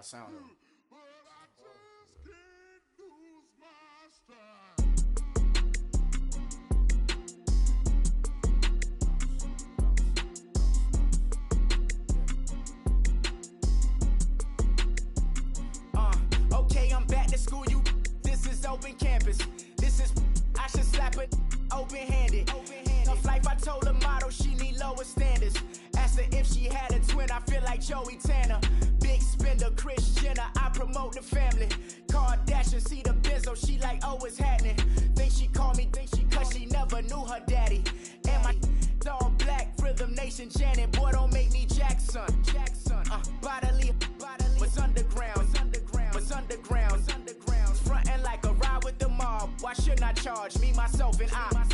sound though. Okay, I'm back to school, this is open campus. This is, I should slap it open-handed. Tough life, I told her motto, she need lower standards. Asked her if she had a twin, I feel like Joey Tanner. Big spender, Kris Jenner, I promote the family. Kardashian, see the Benzo, she like, oh, it's happening. Think she called me, cause she never knew her daddy. And my all black, Rhythm Nation, Janet, boy, don't make me Jackson. Bodily, was underground. Frontin' like a ride with the mob. Why shouldn't I charge me, myself, and I?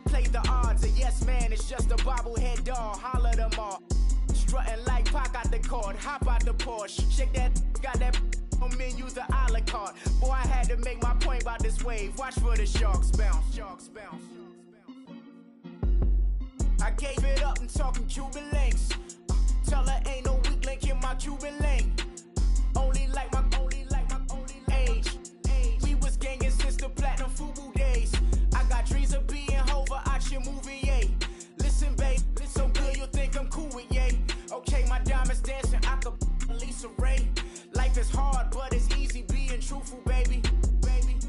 Play the odds, a yes man, it's just a bobblehead doll. Holler them all. Strutting like Pac out the court, hop out the Porsche. Shake that, got that on menu, the a la carte. Boy, I had to make my point about this wave. Watch for the sharks bounce. I gave it up and talking Cuban links. Tell her ain't no weak link in my Cuban link. Only like my age. We was gangin' since the platinum FUBU days. I got dreams of being Hova out your movie, yay. Listen, babe, so good you'll think I'm cool with yay. Okay, my diamonds dancing, I could Lisa Ray. Life is hard, but it's easy being truthful, baby.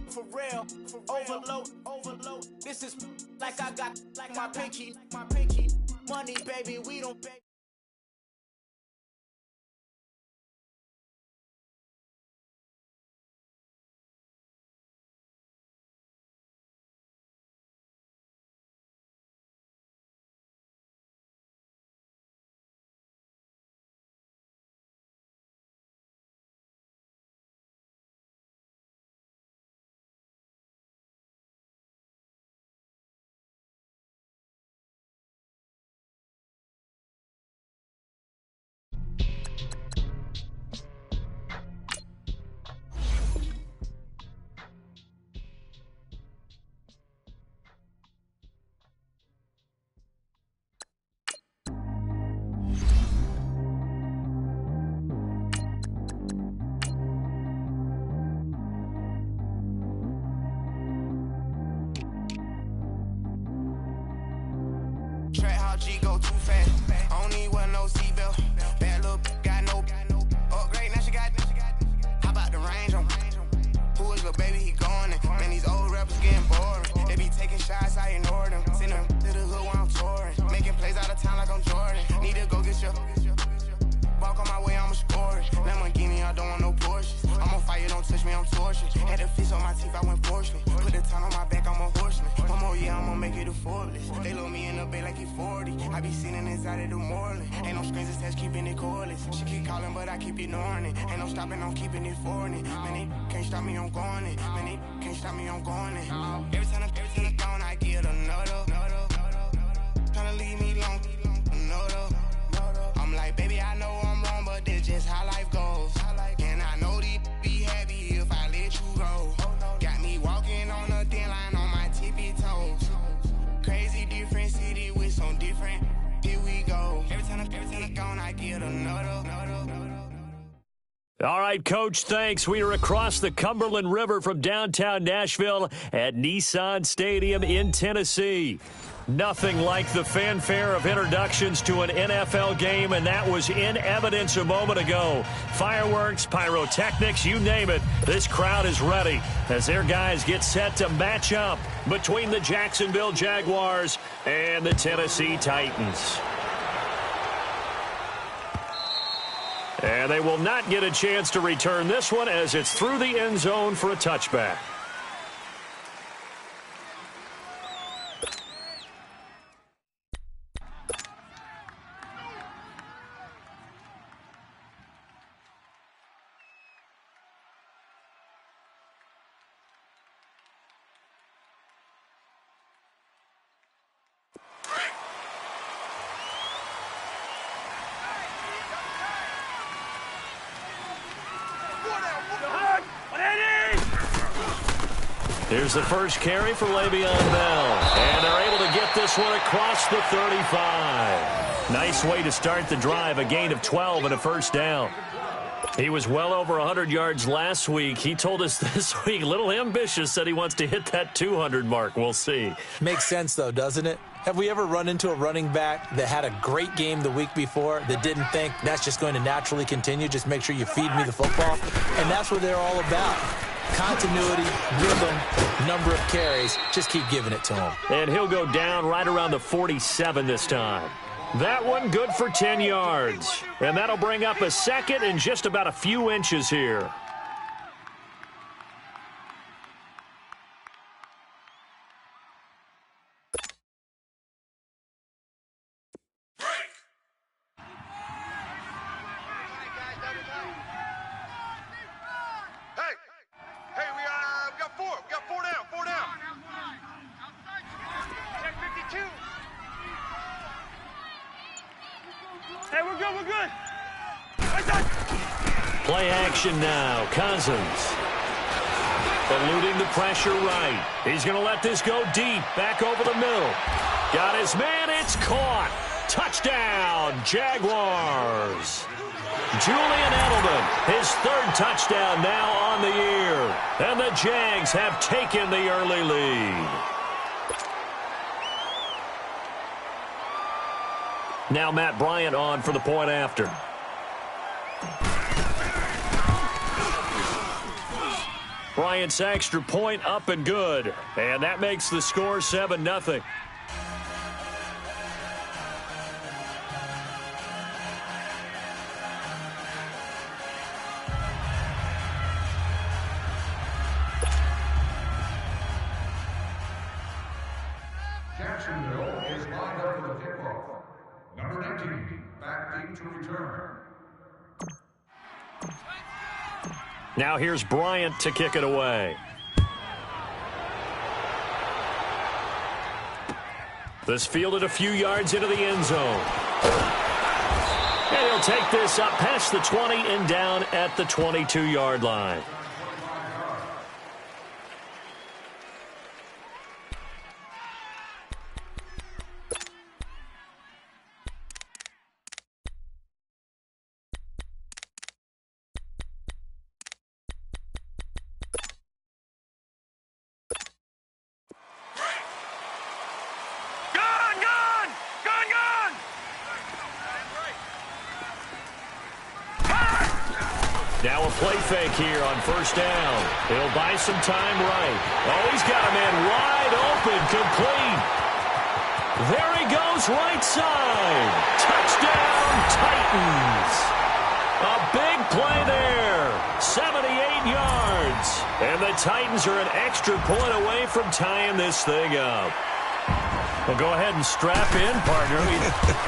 For real, overload. This is like I got like my pinky. Money, baby, we don't pay. G go too fast. I don't need one no seatbelt. Bad little got no upgrade. Now she got. How about the range on? Who is little baby? He going in. Man, these old rappers getting boring. They be taking shots, I ignore them. Send them to the hood while I'm touring. Making plays out of town like I'm Jordan. Need to go get your. Walk on my way, I'ma score it. Lamborghini, I don't want no Porsches. I'm on fire, don't touch me, I'm tortured. Had a fist on my teeth, I went porcelain. Put the ton on my back, I'm a horseman. One more year, I'ma make it a Forbes. They load me in the bay like he 40. I be sitting inside of the Moreland. Ain't no strings attached, keeping it cordless. She keep calling, but I keep ignoring it. Ain't no stopping, I'm keeping it for it. Man, they can't stop me, I'm going it. Man, they can't stop me, I'm going it. Every time I gone, I get another. Tryna leave me long, another. I'm like, baby, I know I'm wrong, but that's just how life goes. And I know these be happy if I let you go. Got me walking on a thin line on my tippy toes. Crazy different city with some different. Here we go. Every time I gone, I get another. All right, Coach, thanks. We are across the Cumberland River from downtown Nashville at Nissan Stadium in Tennessee. Nothing like the fanfare of introductions to an NFL game, and that was in evidence a moment ago. Fireworks, pyrotechnics, you name it. This crowd is ready as their guys get set to match up between the Jacksonville Jaguars and the Tennessee Titans. And they will not get a chance to return this one as it's through the end zone for a touchback. Here's the first carry for Le'Veon Bell. And they're able to get this one across the 35. Nice way to start the drive, a gain of 12 and a first down. He was well over 100 yards last week. He told us this week, a little ambitious, said he wants to hit that 200 mark. We'll see. Makes sense, though, doesn't it? Have we ever run into a running back that had a great game the week before that didn't think that's just going to naturally continue? Just make sure you feed me the football. And that's what they're all about. Continuity, rhythm, number of carries. Just keep giving it to him. And he'll go down right around the 47 this time. That one good for 10 yards. And that'll bring up a second and just about a few inches here. Hey, we're good. Play action now. Cousins. Eluding the pressure right. He's going to let this go deep. Back over the middle. Got his man. It's caught. Touchdown, Jaguars. Julian Edelman, his third touchdown now on the year. And the Jags have taken the early lead. Now Matt Bryant on for the point after. Bryant's extra point up and good. And that makes the score 7-0. Jacksonville is lined up for the kickoff. Number 19, back deep to return. Now here's Bryant to kick it away. This fielded a few yards into the end zone. And he'll take this up past the 20 and down at the 22-yard line. Now a play fake here on first down. He'll buy some time right. Oh, he's got a man wide open, complete. There he goes, right side. Touchdown, Titans. A big play there. 78 yards. And the Titans are an extra point away from tying this thing up. Well, go ahead and strap in, partner.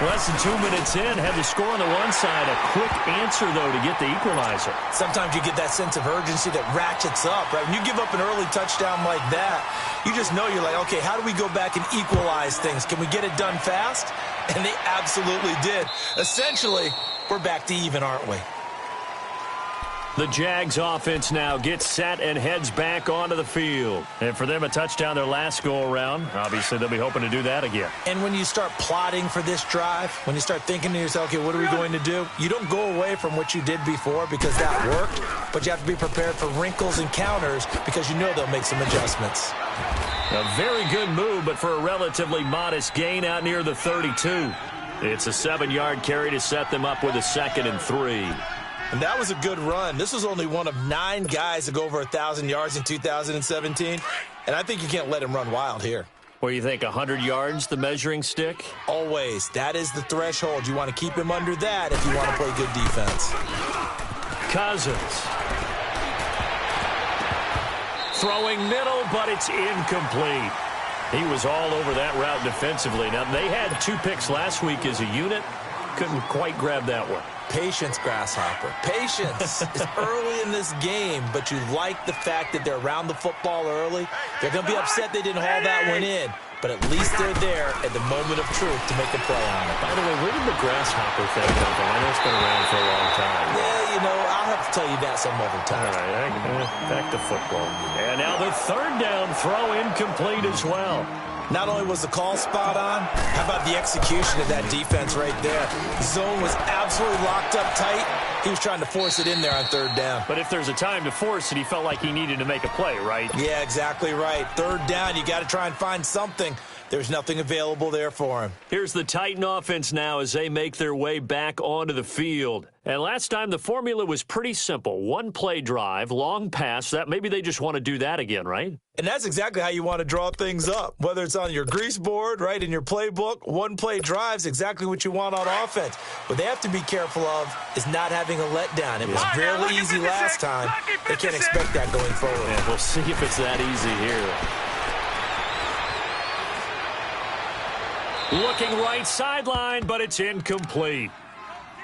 Less than 2 minutes in, had the score on the one side. A quick answer, though, to get the equalizer. Sometimes you get that sense of urgency that ratchets up, right? When you give up an early touchdown like that, you just know you're like, okay, how do we go back and equalize things? Can we get it done fast? And they absolutely did. Essentially, we're back to even, aren't we? The Jags offense now gets set and heads back onto the field. And for them, a touchdown their last go-around. Obviously, they'll be hoping to do that again. And when you start plotting for this drive, when you start thinking to yourself, okay, what are we going to do? You don't go away from what you did before because that worked, but you have to be prepared for wrinkles and counters because you know they'll make some adjustments. A very good move, but for a relatively modest gain out near the 32. It's a 7-yard carry to set them up with a 2nd and 3. And that was a good run. This was only one of 9 guys to go over 1,000 yards in 2017. And I think you can't let him run wild here. What do you think, 100 yards, the measuring stick? Always. That is the threshold. You want to keep him under that if you want to play good defense. Cousins. Throwing middle, but it's incomplete. He was all over that route defensively. Now, they had 2 picks last week as a unit. Couldn't quite grab that one. Patience, Grasshopper. Patience. It's early in this game, but you like the fact that they're around the football early. They're going to be upset they didn't haul that one in, but at least they're there at the moment of truth to make a play on it. By the way, where did the Grasshopper thing come from? I know it's been around for a long time. Yeah, you know, I'll have to tell you that some other time. All right, back to football. And now the 3rd down throw incomplete as well. Not only was the call spot on, how about the execution of that defense right there? The zone was absolutely locked up tight, He was trying to force it in there on third down. But if there's a time to force it, he felt like he needed to make a play, right? Yeah, exactly right. Third down, you got to try and find something. There's nothing available there for him. Here's the Titan offense now as they make their way back onto the field. And last time the formula was pretty simple. One play drive, long pass. That maybe they just want to do that again, right? And that's exactly how you want to draw things up. Whether it's on your grease board, right, in your playbook, one play drives exactly what you want on offense. What they have to be careful of is not having a letdown. It was fairly easy last time. They can't expect that going forward. And we'll see if it's that easy here. Looking right sideline, but it's incomplete.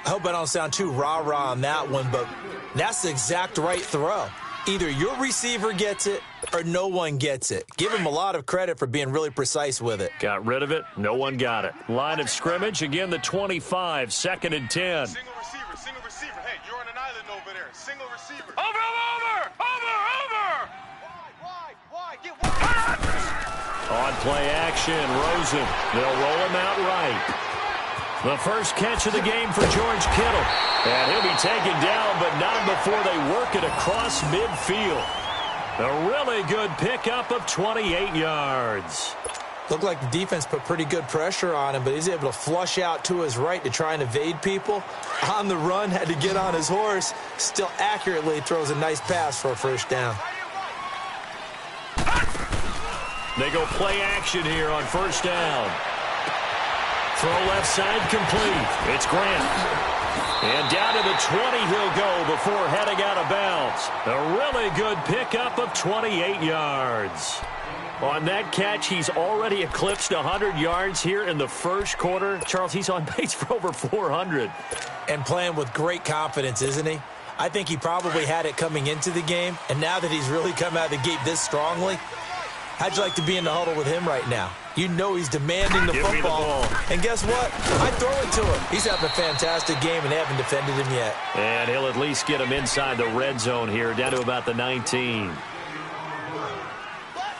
I hope I don't sound too rah-rah on that one, but that's the exact right throw. Either your receiver gets it or no one gets it. Give him a lot of credit for being really precise with it. Got rid of it. No one got it. Line of scrimmage, again the 25, 2nd and 10. Single receiver, single receiver. Hey, you're on an island over there. Single receiver. Over! Wide, get wide. On play action, Rosen. They'll roll him out right. The first catch of the game for George Kittle. And he'll be taken down, but not before they work it across midfield. A really good pickup of 28 yards. Looked like the defense put pretty good pressure on him, but he's able to flush out to his right to try and evade people. On the run, had to get on his horse. Still accurately throws a nice pass for a first down. They go play action here on first down. Throw left side complete. It's Grant. And down to the 20 he'll go before heading out of bounds. A really good pickup of 28 yards. On that catch, he's already eclipsed 100 yards here in the first quarter. Charles, he's on pace for over 400. And playing with great confidence, isn't he? I think he probably had it coming into the game, and now that he's really come out of the gate this strongly, how'd you like to be in the huddle with him right now? You know he's demanding the football. And guess what? I throw it to him. He's having a fantastic game, and they haven't defended him yet. And he'll at least get him inside the red zone here, down to about the 19.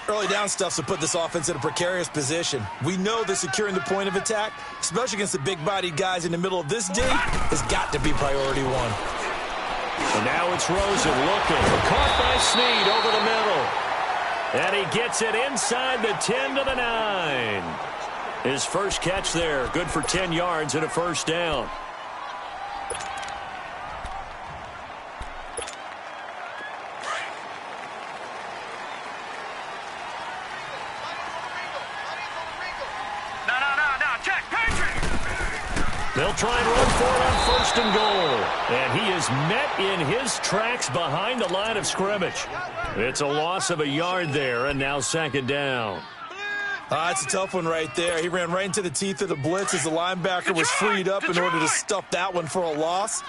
Early down stuffs will put this offense in a precarious position. We know that securing the point of attack, especially against the big-bodied guys in the middle of this D, has got to be priority one. And now it's Rosen looking. Caught by Snead over the middle. And he gets it inside the 10 to the 9. His first catch there, good for 10 yards and a first down. They'll try and run for it on first and goal. And he is met in his tracks behind the line of scrimmage. It's a loss of a yard there, and now second down. It's a tough one right there. He ran right into the teeth of the blitz as the linebacker was freed up in order to stuff that one for a loss.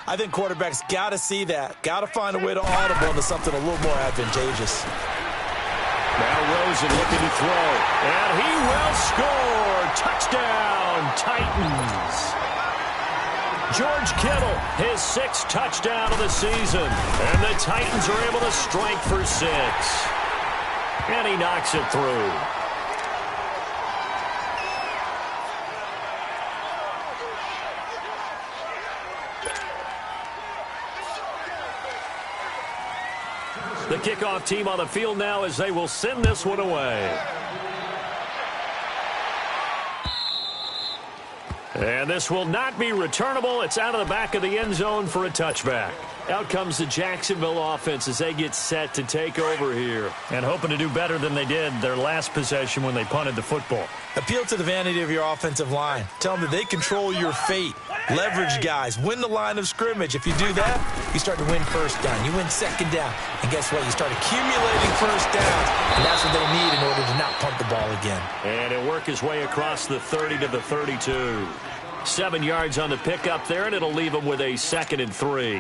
I think quarterbacks got to see that. Got to find a way to audible into something a little more advantageous. Now Rosen looking to throw. And he will score. Touchdown, Titans. George Kittle, his 6th touchdown of the season. And the Titans are able to strike for 6. And he knocks it through. The kickoff team on the field now as they will send this one away. And this will not be returnable. It's out of the back of the end zone for a touchback. Out comes the Jacksonville offense as they get set to take over here. And hoping to do better than they did their last possession when they punted the football. Appeal to the vanity of your offensive line. Tell them that they control your fate. Leverage guys. Win the line of scrimmage. If you do that, you start to win first down. You win second down. And guess what? You start accumulating first downs. And that's what they need in order to not punt the ball again. And he'll work his way across the 30 to the 32. 7 yards on the pickup there, and it'll leave him with a 2nd and 3.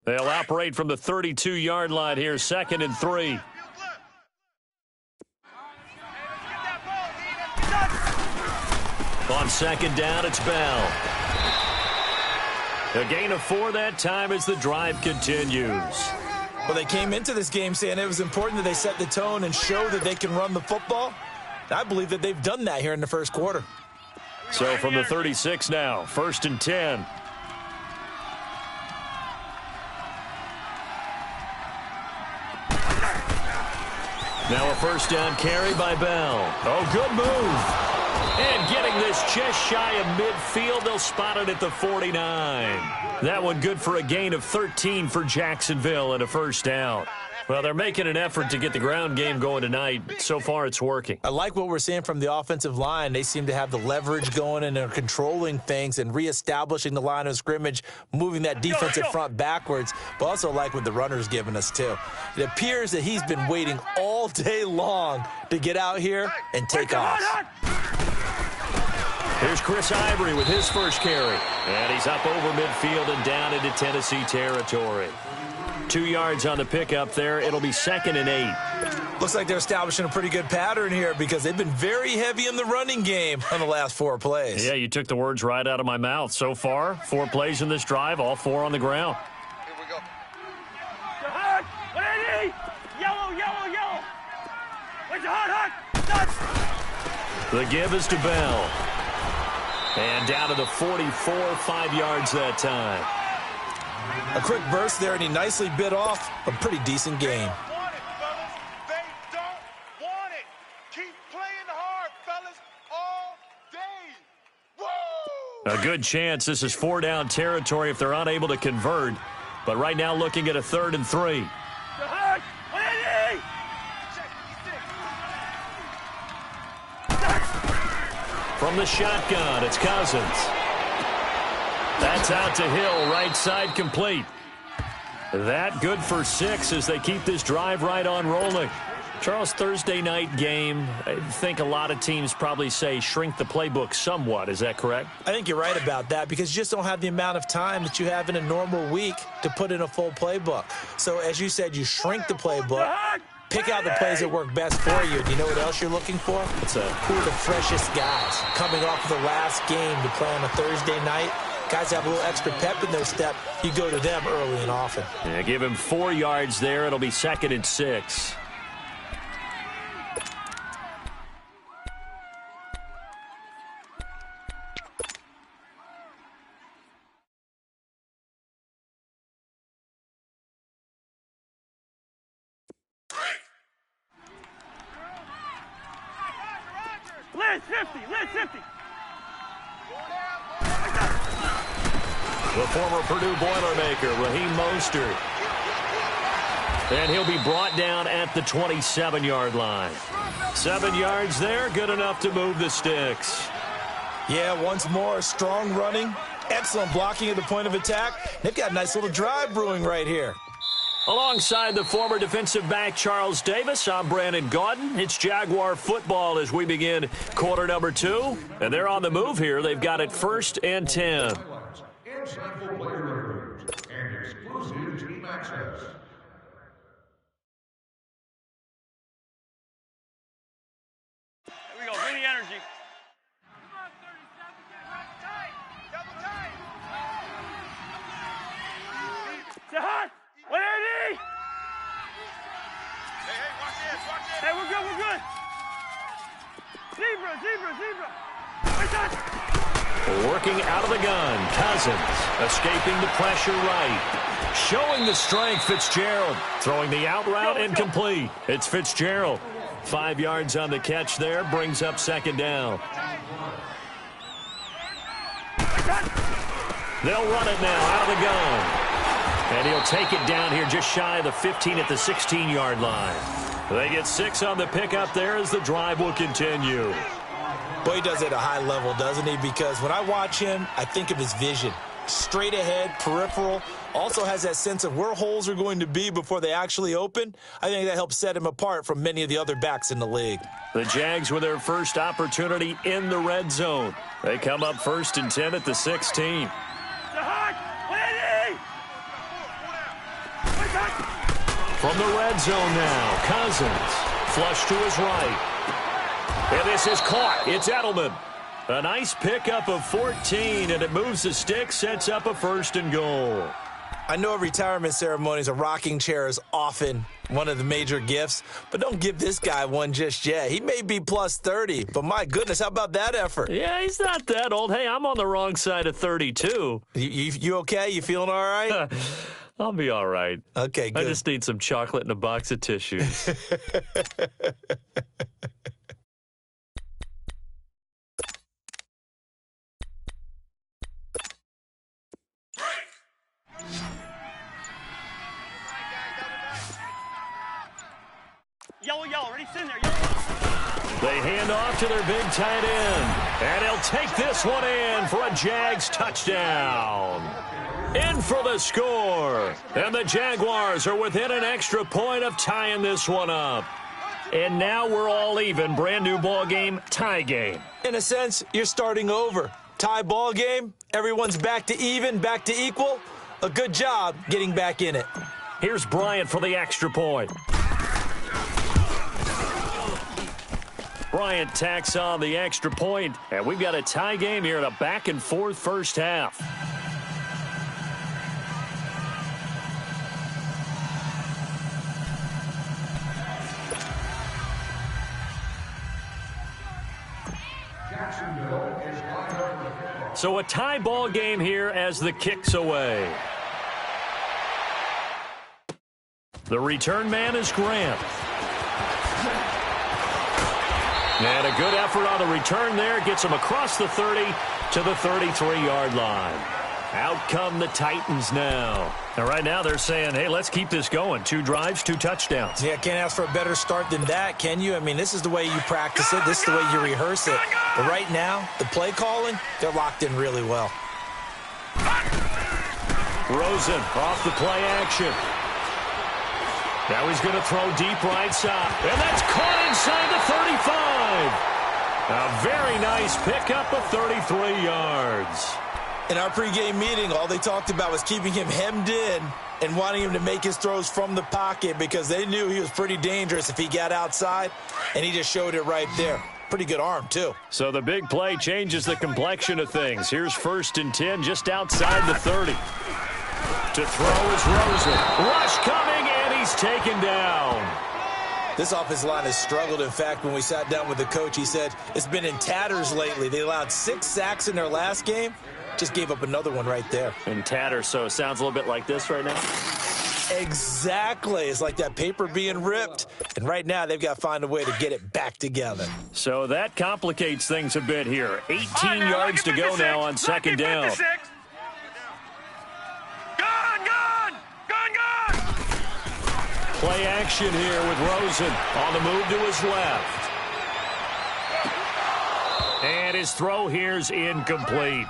They'll operate from the 32-yard line here, 2nd and 3. On second down, it's Bell. A gain of 4 that time as the drive continues. Well, they came into this game saying it was important that they set the tone and show that they can run the football. I believe that they've done that here in the first quarter. So from the 36 now, 1st and 10. Now a first down carry by Bell. Oh, good move. And getting this just shy of midfield, they'll spot it at the 49. That one good for a gain of 13 for Jacksonville and a first down. Well, they're making an effort to get the ground game going tonight. So far, it's working. I like what we're seeing from the offensive line. They seem to have the leverage going, and they're controlling things and reestablishing the line of scrimmage, moving that defensive front backwards, but also like what the runner's giving us, too. It appears that he's been waiting all day long to get out here and take off. Here's Chris Ivory with his first carry. And he's up over midfield and down into Tennessee territory. 2 yards on the pickup there. It'll be 2nd and 8. Looks like they're establishing a pretty good pattern here because they've been very heavy in the running game on the last 4 plays. Yeah, you took the words right out of my mouth. So far, 4 plays in this drive, all 4 on the ground. Here we go. Yellow, yellow, yellow. Where's your hot? The give is to Bell. And down to the 44, 5 yards that time. A quick burst there, and he nicely bit off a pretty decent game. Want it, fellas. They don't want it. Keep playing hard, fellas, all day. Woo! A good chance this is 4 down territory if they're unable to convert. But right now looking at a 3rd and 3. From the shotgun, it's Cousins. That's out to Hill, right side complete. That good for 6 as they keep this drive right on rolling. Charles, Thursday night game, I think a lot of teams probably say shrink the playbook somewhat. Is that correct? I think you're right about that because you just don't have the amount of time that you have in a normal week to put in a full playbook. So as you said, you shrink the playbook, pick out the plays that work best for you. Do you know what else you're looking for? Who are the freshest guys coming off of the last game to play on a Thursday night? Guys have a little extra pep in their step. You go to them early and often. Yeah, give him 4 yards there. It'll be 2nd and 6. Let's 50. The former Purdue Boilermaker, Raheem Mostert. And he'll be brought down at the 27-yard line. 7 yards there, good enough to move the sticks. Yeah, once more, strong running, excellent blocking at the point of attack. They've got a nice little drive brewing right here. Alongside the former defensive back Charles Davis, I'm Brandon Gaudin. It's Jaguar football as we begin quarter number 2. And they're on the move here. They've got it 1st and 10. Insightful player reviews and exclusive team access. Here we go, bring the energy. Say hot. 180. Hey, watch this. Hey, we're good. Zebra. Working out of the gun, Cousins escaping the pressure right. Showing the strength, Fitzgerald. Throwing the out route incomplete. It's Fitzgerald. 5 yards on the catch there, brings up 2nd down. They'll run it now out of the gun. And he'll take it down here just shy of the 15 at the 16-yard line. They get 6 on the pickup there as the drive will continue. Boy, he does it at a high level, doesn't he? Because when I watch him, I think of his vision. Straight ahead, peripheral. Also has that sense of where holes are going to be before they actually open. I think that helps set him apart from many of the other backs in the league. The Jags with their first opportunity in the red zone. They come up 1st and 10 at the 16. From the red zone now, Cousins. Flush to his right. And this is caught. It's Edelman. A nice pickup of 14, and it moves the stick, sets up a 1st and goal. I know at retirement ceremonies, a rocking chair is often one of the major gifts, but don't give this guy one just yet. He may be plus 30, but my goodness, how about that effort? Yeah, he's not that old. Hey, I'm on the wrong side of 32. You okay? You feeling all right? I'll be all right. Okay, good. I just need some chocolate and a box of tissues. Yellow, yellow. Already sitting there. Yellow. They hand off to their big tight end. And he'll take this one in for a Jags touchdown. In for the score. And the Jaguars are within an extra point of tying this one up. And now we're all even. Brand new ball game, tie game. In a sense, you're starting over. Tie ball game, everyone's back to even, back to equal. A good job getting back in it. Here's Bryant for the extra point. Bryant tacks on the extra point, and we've got a tie game here in a back-and-forth first half. So a tie ball game here as the kick's away. The return man is Grant. And a good effort on the return there. Gets him across the 30 to the 33-yard line. Out come the Titans now. And right now they're saying, hey, let's keep this going. 2 drives, 2 touchdowns. Yeah, can't ask for a better start than that, can you? I mean, this is the way you practice it. This is the way you rehearse it. But right now, the play calling, they're locked in really well. Rosen off the play action. Now he's going to throw deep right side. And that's caught inside the 35. A very nice pickup of 33 yards. In our pregame meeting, all they talked about was keeping him hemmed in and wanting him to make his throws from the pocket because they knew he was pretty dangerous if he got outside, and he just showed it right there. Pretty good arm, too. So the big play changes the complexion of things. Here's 1st and 10 just outside the 30. To throw is Rosen. Rush coming, and he's taken down. This offensive line has struggled. In fact, when we sat down with the coach, he said it's been in tatters lately. They allowed 6 sacks in their last game. Just gave up another one right there. In tatters, so it sounds a little bit like this right now? Exactly. It's like that paper being ripped. And right now, they've got to find a way to get it back together. So that complicates things a bit here. 18 yards to go now on 2nd down. Play action here with Rosen on the move to his left. And his throw here's incomplete.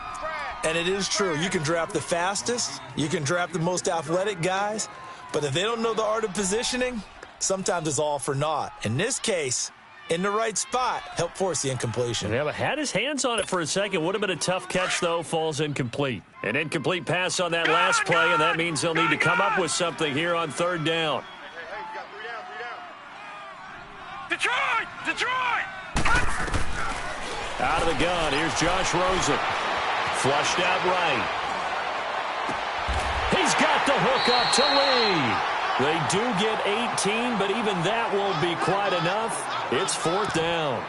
And it is true. You can draft the fastest. You can draft the most athletic guys. But if they don't know the art of positioning, sometimes it's all for naught. In this case, in the right spot, help force the incompletion. Yeah, but had his hands on it for a second. Would have been a tough catch, though. Falls incomplete. An incomplete pass on that last play, and that means they'll need to come up with something here on 3rd down. Detroit! Detroit! Out of the gun, here's Josh Rosen. Flushed out right. He's got the hook up to Lee. They do get 18, but even that won't be quite enough. It's 4th down.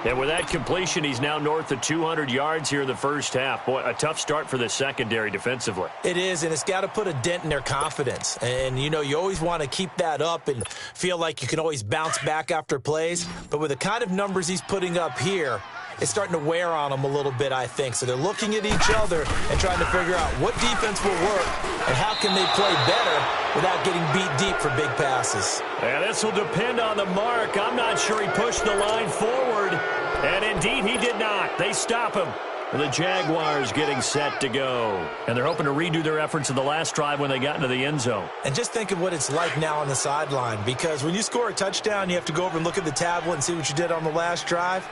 And with that completion, he's now north of 200 yards here in the first half. Boy, a tough start for the secondary defensively. It is, and it's got to put a dent in their confidence. And, you know, you always want to keep that up and feel like you can always bounce back after plays. But with the kind of numbers he's putting up here, it's starting to wear on them a little bit, I think. So they're looking at each other and trying to figure out what defense will work and how can they play better without getting beat deep for big passes. And this will depend on the mark. I'm not sure he pushed the line forward. And indeed, he did not. They stop him. The Jaguars getting set to go. And they're hoping to redo their efforts in the last drive when they got into the end zone. And just think of what it's like now on the sideline, because when you score a touchdown, you have to go over and look at the tablet and see what you did on the last drive.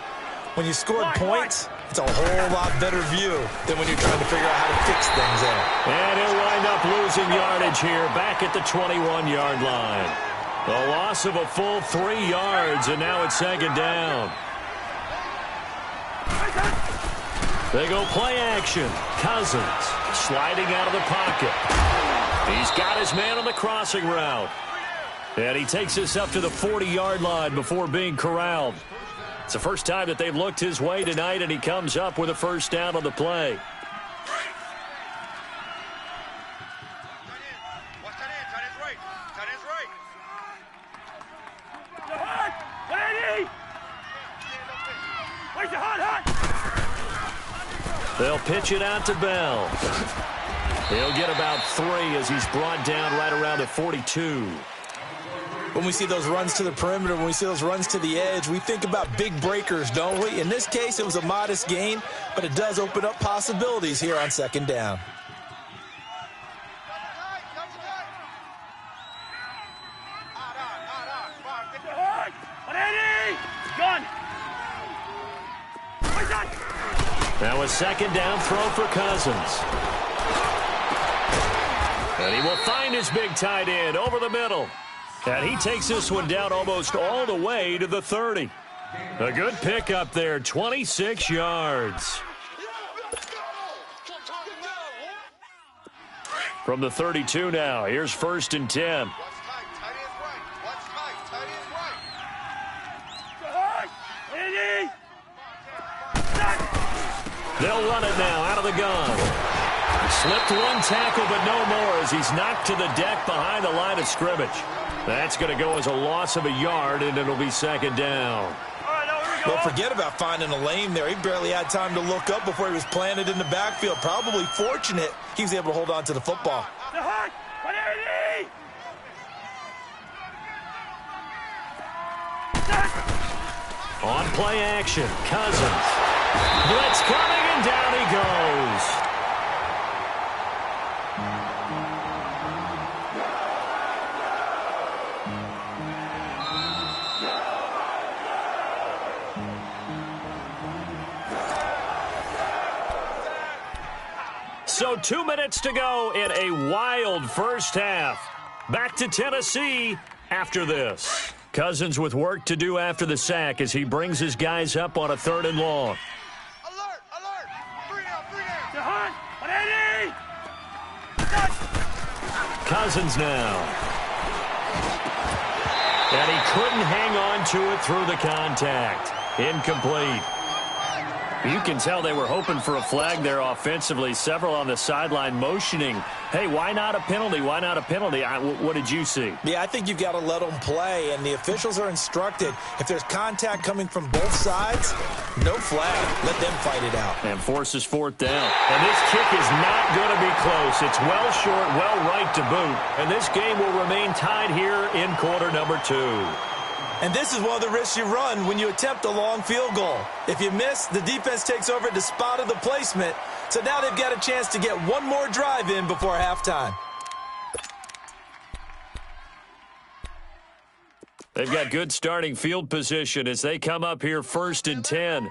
When you scored points, it's a whole lot better view than when you're trying to figure out how to fix things out. And he'll wind up losing yardage here back at the 21-yard line. The loss of a full 3 yards, and now it's 2nd down. They go play action. Cousins sliding out of the pocket. He's got his man on the crossing route. And he takes this up to the 40-yard line before being corralled. It's the first time that they've looked his way tonight, and he comes up with a first down on the play. They'll pitch it out to Bell. He'll get about 3 as he's brought down right around the 42. When we see those runs to the perimeter, when we see those runs to the edge, we think about big breakers, don't we? In this case, it was a modest gain, but it does open up possibilities here on second down. Now a second down throw for Cousins. And he will find his big tight end over the middle. And he takes this one down almost all the way to the 30. A good pickup there, 26 yards. From the 32 now, here's 1st and 10. They'll run it now out of the gun. Slipped one tackle, but no more as he's knocked to the deck behind the line of scrimmage. That's going to go as a loss of a yard, and it'll be second down. Well, forget about finding a lane there. He barely had time to look up before he was planted in the backfield. Probably fortunate he was able to hold on to the football. On play action, Cousins. Blitz coming, and down he goes. So 2 minutes to go in a wild first half. Back to Tennessee after this. Cousins with work to do after the sack as he brings his guys up on a 3rd and long. Alert! Alert! 3 down! The hunt! 180! Cousins now. And he couldn't hang on to it through the contact. Incomplete. You can tell they were hoping for a flag there offensively. Several on the sideline motioning, hey, why not a penalty? Why not a penalty? What did you see? Yeah, I think you've got to let them play, and the officials are instructed. If there's contact coming from both sides, no flag. Let them fight it out. And forces 4th down. And this kick is not going to be close. It's well short, well right to boot. And this game will remain tied here in quarter number 2. And this is one of the risks you run when you attempt a long field goal. If you miss, the defense takes over at the spot of the placement. So now they've got a chance to get one more drive in before halftime. They've got good starting field position as they come up here 1st and 10.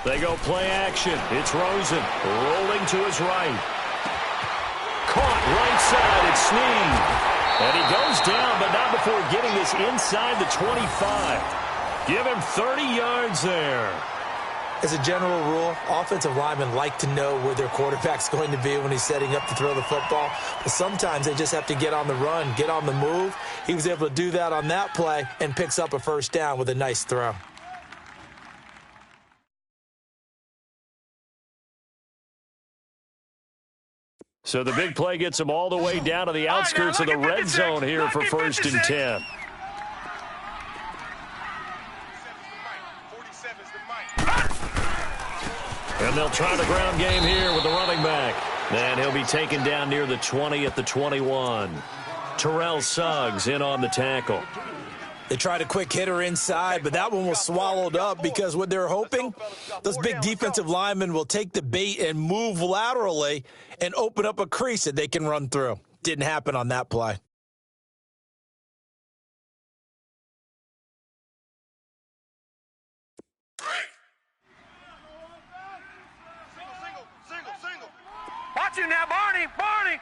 They go play action. It's Rosen rolling to his right. Caught right side, it's Snead. And he goes down, but not before getting this inside the 25. Give him 30 yards there. As a general rule, offensive linemen like to know where their quarterback's going to be when he's setting up to throw the football. But sometimes they just have to get on the run, get on the move. He was able to do that on that play and picks up a first down with a nice throw. So the big play gets him all the way down to the outskirts of the red zone here for 1st and 10. And they'll try the ground game here with the running back. And he'll be taken down near the 20 at the 21. Terrell Suggs in on the tackle. They tried a quick hitter inside, but that one was swallowed up because what they're hoping, those big defensive linemen will take the bait and move laterally and open up a crease that they can run through. Didn't happen on that play. Watch him now, Barney! Barney!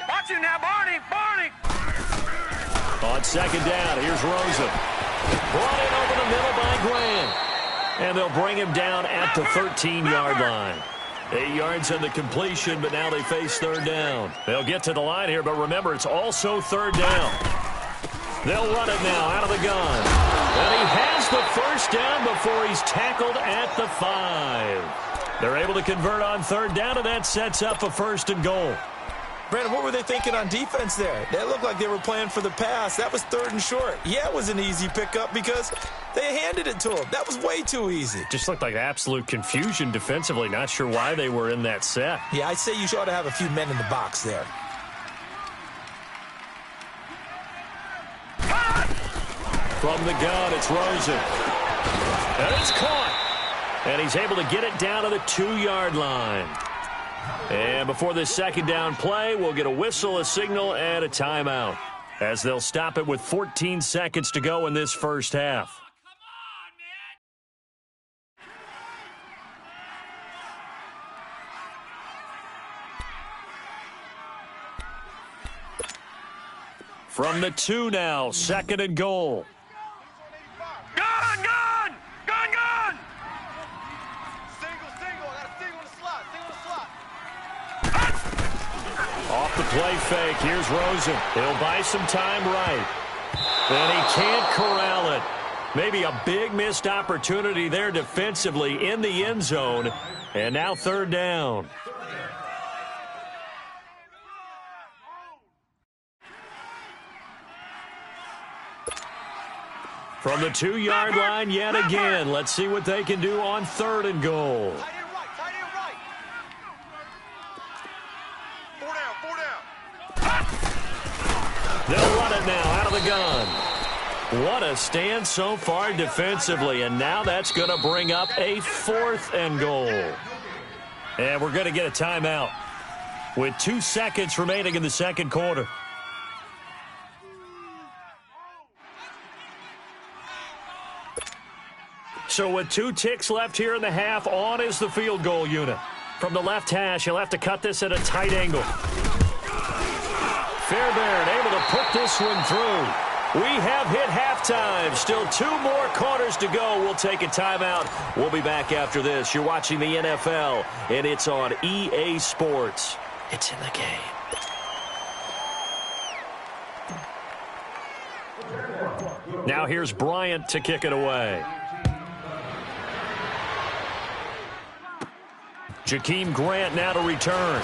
Watch him now, Barney! Barney! On second down, here's Rosen. Brought in over the middle by Grant. And they'll bring him down at the 13-yard line. 8 yards on the completion, but now they face third down. They'll get to the line here, but remember, it's also third down. They'll run it now out of the gun. And he has the first down before he's tackled at the 5. They're able to convert on third down, and that sets up a first and goal. Brandon, what were they thinking on defense there? They looked like they were playing for the pass. That was third and short. Yeah, it was an easy pickup because they handed it to him. That was way too easy. Just looked like absolute confusion defensively. Not sure why they were in that set. Yeah, I'd say you ought to have a few men in the box there. From the gun, it's Rosen. And it's caught. And he's able to get it down to the 2-yard line. And before this second down play, we'll get a whistle, a signal, and a timeout, as they'll stop it with 14 seconds to go in this first half. From the 2 now, second and goal. Gun, gun! Gun, gun! Single, I got a single in the slot, Off the play fake, here's Rosen. He'll buy some time right. And he can't corral it. Maybe a big missed opportunity there defensively in the end zone. And now third down. From the 2-yard line yet again. Let's see what they can do on third and goal. Tight end right. 4 down. They'll run it now out of the gun. What a stand so far defensively, and now that's going to bring up a 4th and goal. And we're going to get a timeout with 2 seconds remaining in the second quarter. So with 2 ticks left here in the half, on is the field goal unit. From the left hash, he'll have to cut this at a tight angle. Fairbairn able to put this one through. We have hit halftime. Still 2 more quarters to go. We'll take a timeout. We'll be back after this. You're watching the NFL, and it's on EA Sports. It's in the game. Now here's Bryant to kick it away. Jakeem Grant now to return.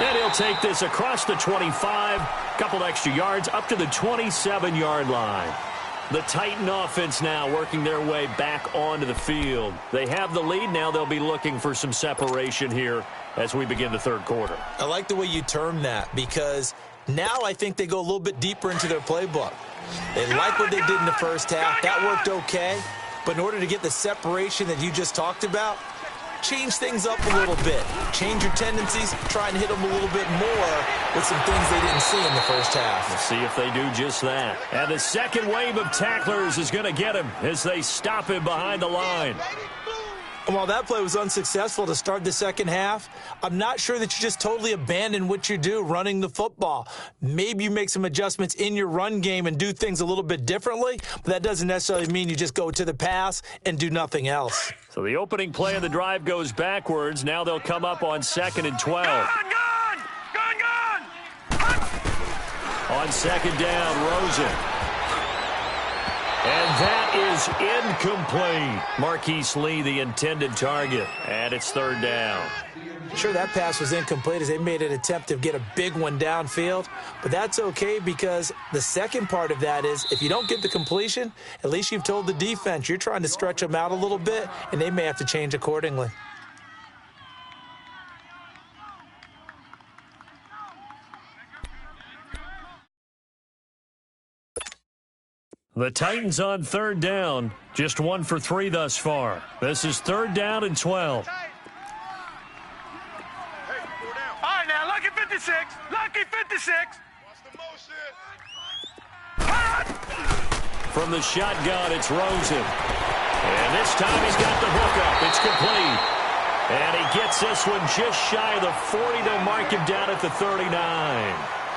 And he'll take this across the 25, couple extra yards, up to the 27-yard line. The Titan offense now working their way back onto the field. They have the lead. Now they'll be looking for some separation here as we begin the third quarter. I like the way you termed that because now I think they go a little bit deeper into their playbook. They like what they did in the first half. That worked okay. But in order to get the separation that you just talked about, change things up a little bit. Change your tendencies, try and hit them a little bit more with some things they didn't see in the first half. Let's see if they do just that. And the second wave of tacklers is going to get him as they stop him behind the line. And while that play was unsuccessful to start the second half, I'm not sure that you just totally abandon what you do running the football. Maybe you make some adjustments in your run game and do things a little bit differently, but that doesn't necessarily mean you just go to the pass and do nothing else. So the opening play of the drive goes backwards. Now they'll come up on 2nd and 12. Gun, gun! Gun, gun! On second down, Rosen. And that is incomplete. Marquise Lee, the intended target. And it's third down. Sure, that pass was incomplete as they made an attempt to get a big one downfield. But that's okay because the second part of that is if you don't get the completion, at least you've told the defense you're trying to stretch them out a little bit, and they may have to change accordingly. The Titans on third down, just 1 for 3 thus far. This is third down and 12. Hey, 4 down. All right, now, lucky 56. Lucky 56. Watch the motion. From the shotgun, it's Rosen. And this time he's got the hook up. It's complete. And he gets this one just shy of the 40. They'll mark him down at the 39.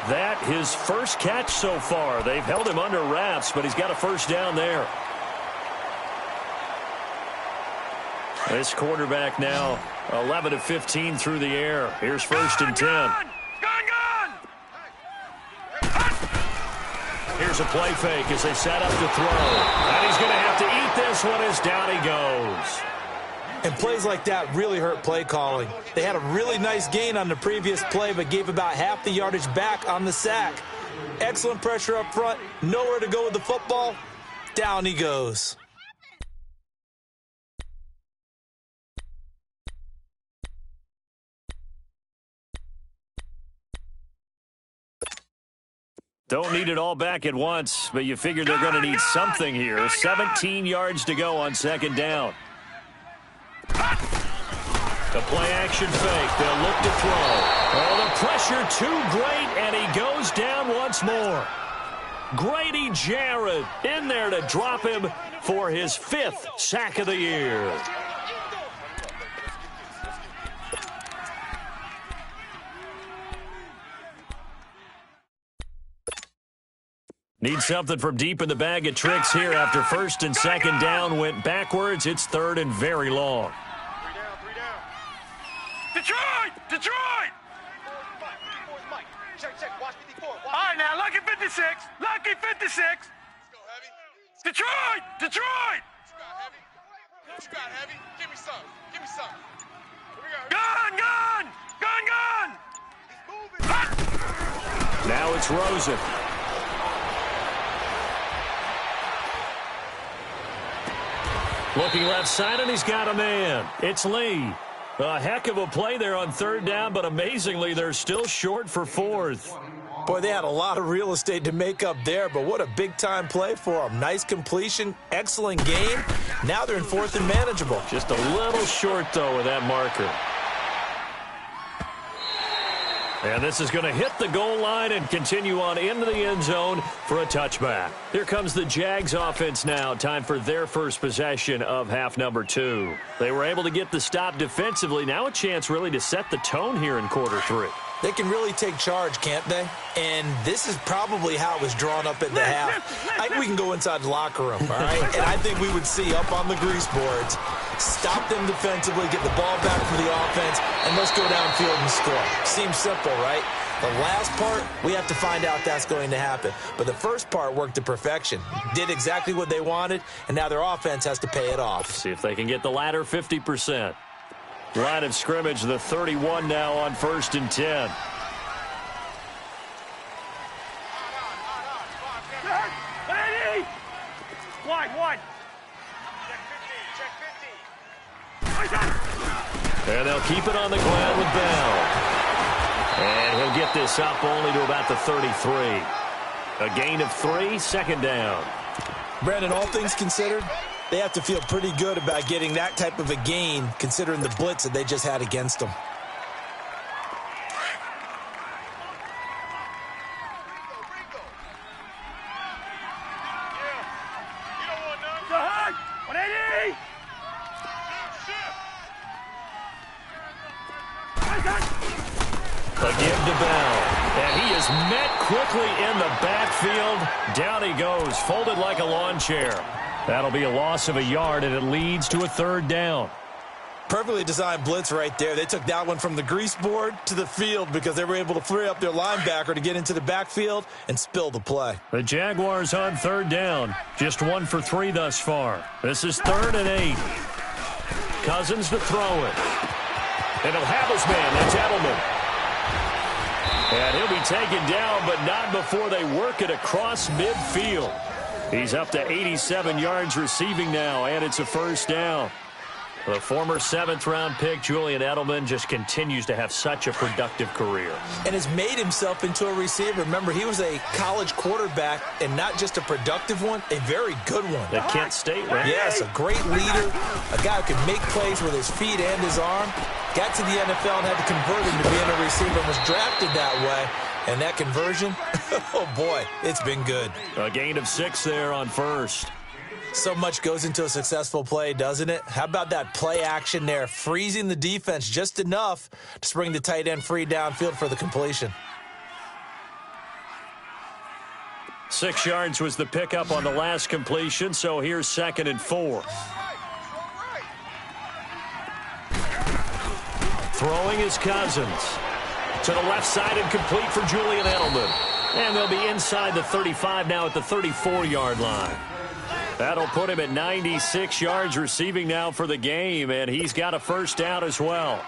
That his first catch so far. They've held him under wraps, but he's got a first down there. This quarterback now 11 of 15 through the air. Here's first and 10. Gun! Here's a play fake as they set up to throw. And he's going to have to eat this one as down he goes. And plays like that really hurt play calling. They had a really nice gain on the previous play, but gave about half the yardage back on the sack. Excellent pressure up front. Nowhere to go with the football. Down he goes. Don't need it all back at once, but you figure they're going to need something here. 17 yards to go on second down. The play-action fake. They'll look to throw. Oh, the pressure too great, and he goes down once more. Grady Jarrett in there to drop him for his 5th sack of the year. Need something from deep in the bag of tricks here after first and second down went backwards. It's third and very long. 3 down. Detroit! Detroit! Check. Watch 54. All right, now, lucky 56. Lucky 56. Let's go, Heavy. Detroit! Detroit! What you got, Heavy? Give me some. What we got? Gun! He's moving. Now it's Rosen. Looking left side, and he's got a man. It's Lee. A heck of a play there on third down, but amazingly, they're still short for fourth. Boy, they had a lot of real estate to make up there, but what a big-time play for them. Nice completion, excellent game. Now they're in fourth and manageable. Just a little short, though, with that marker. And this is going to hit the goal line and continue on into the end zone for a touchback. Here comes the Jags offense now. Time for their first possession of half number 2. They were able to get the stop defensively. Now a chance really to set the tone here in quarter 3. They can really take charge, can't they? And this is probably how it was drawn up at the half. I think we can go inside the locker room, all right? And I think we would see up on the grease boards, stop them defensively, get the ball back for the offense, and let's go downfield and score. Seems simple, right? The last part, we have to find out that's going to happen. But the first part worked to perfection. Did exactly what they wanted, and now their offense has to pay it off. See if they can get the latter 50%. Line of scrimmage, the 31 now on first and 10. Wide. Check 15. And they'll keep it on the ground with Bell. And he'll get this up only to about the 33. A gain of 3, second down. Brandon, all things considered, they have to feel pretty good about getting that type of a gain, considering the blitz that they just had against them. You don't want none. Go ahead! 180! A give to Bell. And he is met quickly in the backfield. Down he goes, folded like a lawn chair. That'll be a loss of a yard, and it leads to a third down. Perfectly designed blitz right there. They took that one from the grease board to the field because they were able to free up their linebacker to get into the backfield and spill the play. The Jaguars on third down. Just 1 for 3 thus far. This is 3rd and 8. Cousins to throw it. And he'll have his man. That's Edelman. And he'll be taken down, but not before they work it across midfield. He's up to 87 yards receiving now, and it's a first down. The former 7th-round pick, Julian Edelman, just continues to have such a productive career. And has made himself into a receiver. Remember, he was a college quarterback, and not just a productive one, a very good one. At Kent State, right? Yes, a great leader, a guy who can make plays with his feet and his arm. Got to the NFL and had to convert him to being a receiver and was drafted that way. And that conversion, oh boy, it's been good. A gain of 6 there on first. So much goes into a successful play, doesn't it? How about that play action there, freezing the defense just enough to spring the tight end free downfield for the completion. 6 yards was the pickup on the last completion, so here's 2nd and 4. Throwing is Cousins. To the left side and complete for Julian Edelman. And they'll be inside the 35 now at the 34-yard line. That'll put him at 96 yards receiving now for the game, and he's got a first down as well.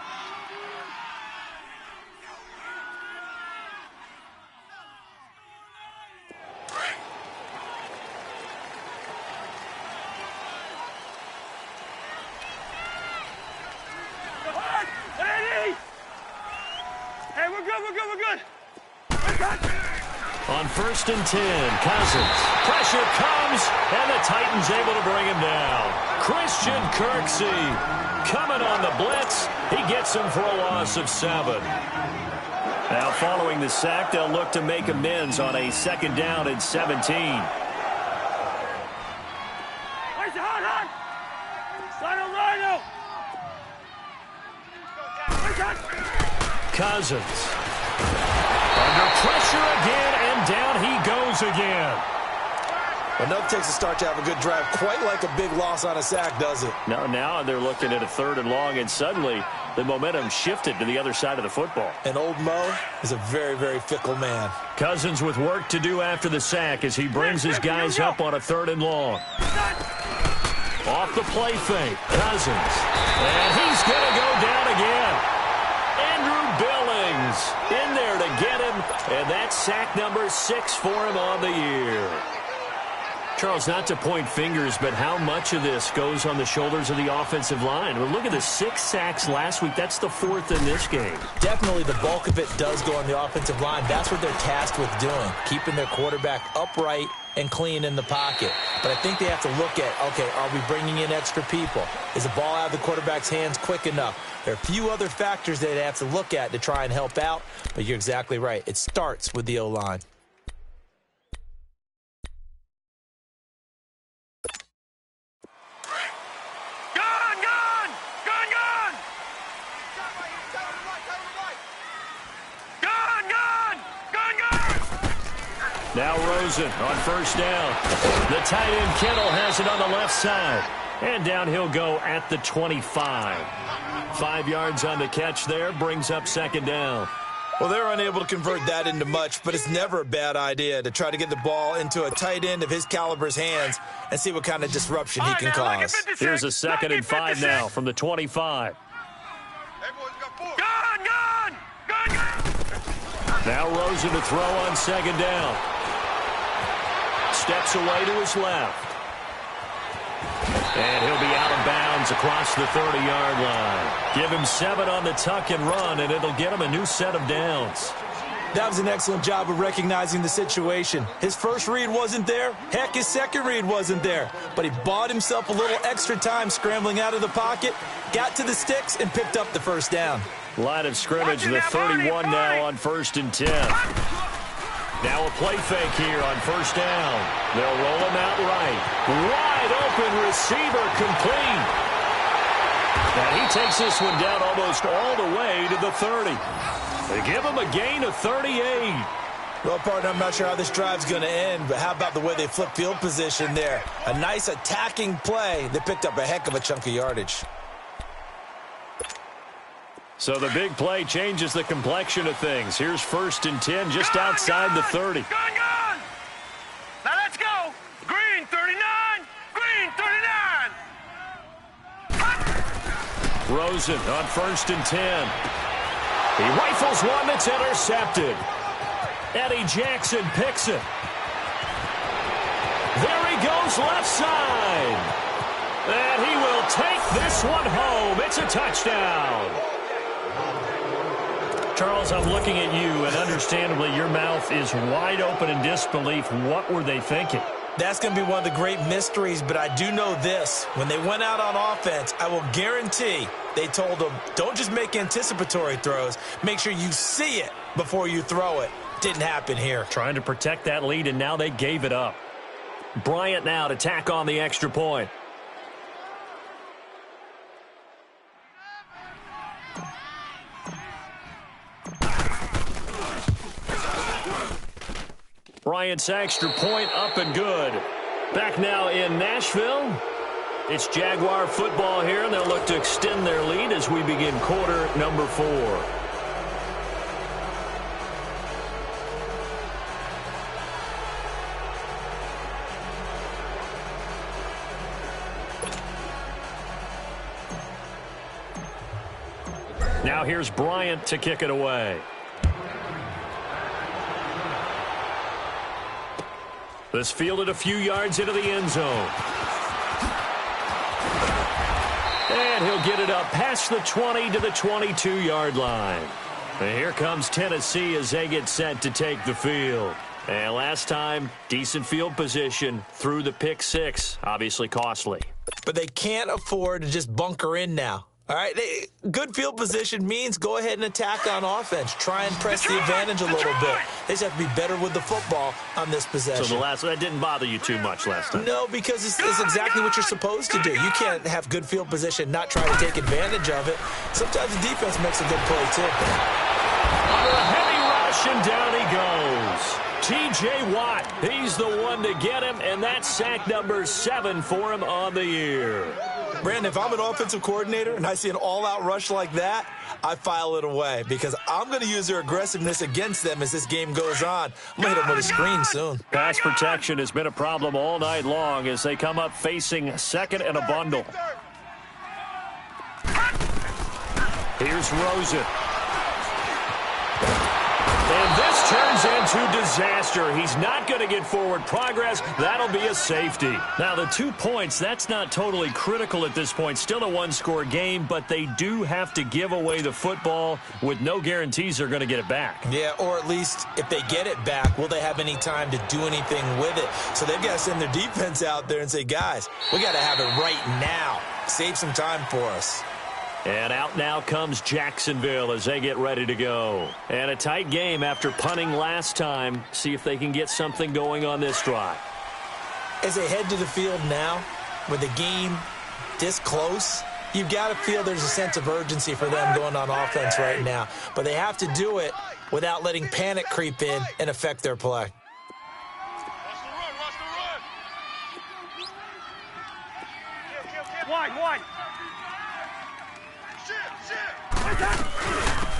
On 1st and 10, Cousins. Pressure comes, and the Titans able to bring him down. Christian Kirksey coming on the blitz. He gets him for a loss of 7. Now following the sack, they'll look to make amends on a 2nd down and 17. Cousins. Under pressure again, and down he goes again. Enough takes a start to have a good drive. Quite like a big loss on a sack, does it? Now they're looking at a 3rd and long, and suddenly the momentum shifted to the other side of the football. And old Mo is a very, very fickle man. Cousins with work to do after the sack as he brings his guys up on a 3rd and long. Off the play fake, Cousins. And he's going to go down again. Andrew Billings in there to get him, and that's sack number 6 for him on the year. Charles, not to point fingers, but how much of this goes on the shoulders of the offensive line? Well, look at the 6 sacks last week. That's the 4th in this game. Definitely the bulk of it does go on the offensive line. That's what they're tasked with doing, keeping their quarterback upright and clean in the pocket. But I think they have to look at, okay, are we bringing in extra people? Is the ball out of the quarterback's hands quick enough? There are a few other factors they have to look at to try and help out, but you're exactly right. It starts with the O-line. Now Rosen on 1st down. The tight end Kittle has it on the left side. And down he'll go at the 25. 5 yards on the catch there, brings up 2nd down. Well, they're unable to convert that into much, but it's never a bad idea to try to get the ball into a tight end of his caliber's hands and see what kind of disruption he can cause. Here's a 2nd and 5 now from the 25. Now Rosen to throw on 2nd down. Steps away to his left. And he'll be out of bounds across the 30-yard line. Give him 7 on the tuck and run, and it'll get him a new set of downs. That was an excellent job of recognizing the situation. His first read wasn't there. Heck, his second read wasn't there. But he bought himself a little extra time scrambling out of the pocket, got to the sticks, and picked up the first down. Line of scrimmage, the 31 now on 1st and 10. Now a play fake here on 1st down. They'll roll him out right. Wide open receiver complete. And he takes this one down almost all the way to the 30. They give him a gain of 38. Well, partner, I'm not sure how this drive's going to end, but how about the way they flip field position there? A nice attacking play. They picked up a heck of a chunk of yardage. So the big play changes the complexion of things. Here's 1st and 10 just outside the 30. Gun! Now let's go. Green 39. Green 39. Rosen on 1st and 10. He rifles one that's intercepted. Eddie Jackson picks it. There he goes left side. And he will take this one home. It's a touchdown. Charles, I'm looking at you, and understandably, your mouth is wide open in disbelief. What were they thinking? That's going to be one of the great mysteries, but I do know this. When they went out on offense, I will guarantee they told them, don't just make anticipatory throws. Make sure you see it before you throw it. Didn't happen here. Trying to protect that lead, and now they gave it up. Bryant now to tack on the extra point. Bryant's extra point up and good. Back now in Nashville. It's Jaguar football here, and they'll look to extend their lead as we begin quarter number 4. Now here's Bryant to kick it away. This fielded a few yards into the end zone. And he'll get it up past the 20 to the 22-yard line. And here comes Tennessee as they get set to take the field. And last time, decent field position through the pick 6. Obviously costly. But they can't afford to just bunker in now. All right, good field position means go ahead and attack on offense. Try and press the advantage a little bit. They just have to be better with the football on this possession. So that didn't bother you too much last time? No, because it's exactly what you're supposed to do. You can't have good field position, not try to take advantage of it. Sometimes the defense makes a good play, too. Under a heavy rush, and down he goes. T.J. Watt, he's the one to get him, and that's sack number 7 for him on the year. Brandon, if I'm an offensive coordinator and I see an all-out rush like that, I file it away because I'm going to use their aggressiveness against them as this game goes on. I'm going to hit them with a screen soon. Pass protection has been a problem all night long as they come up facing second and a bundle. Here's Rosen. And this turns into disaster. He's not going to get forward progress. That'll be a safety. Now, the 2 points, that's not totally critical at this point. Still a one-score game, but they do have to give away the football with no guarantees they're going to get it back. Yeah, or at least if they get it back, will they have any time to do anything with it? So they've got to send their defense out there and say, guys, we got to have it right now. Save some time for us. And out now comes Jacksonville as they get ready to go. And a tight game after punting last time. See if they can get something going on this drive. As they head to the field now, with the game this close, you've got to feel there's a sense of urgency for them going on offense right now. But they have to do it without letting panic creep in and affect their play. Wide.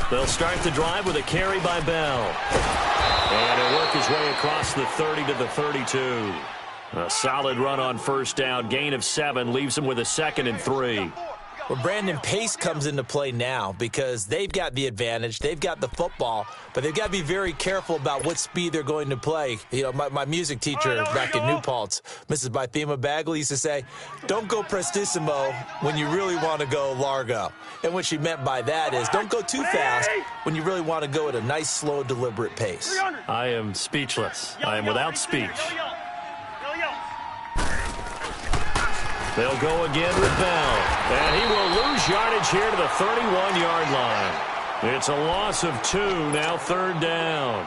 They'll start the drive with a carry by Bell. And he'll work his way across the 30 to the 32. A solid run on first down. Gain of 7 leaves him with a 2nd and 3. Well, Brandon, pace comes into play now because they've got the advantage. They've got the football, but they've got to be very careful about what speed they're going to play. You know, my music teacher back in New Paltz, Mrs. Bythema Bagley, used to say, don't go prestissimo when you really want to go largo. And what she meant by that is don't go too fast when you really want to go at a nice, slow, deliberate pace. I am speechless. I am without speech. They'll go again with Bell. And he will lose yardage here to the 31-yard line. It's a loss of 2, now 3rd down.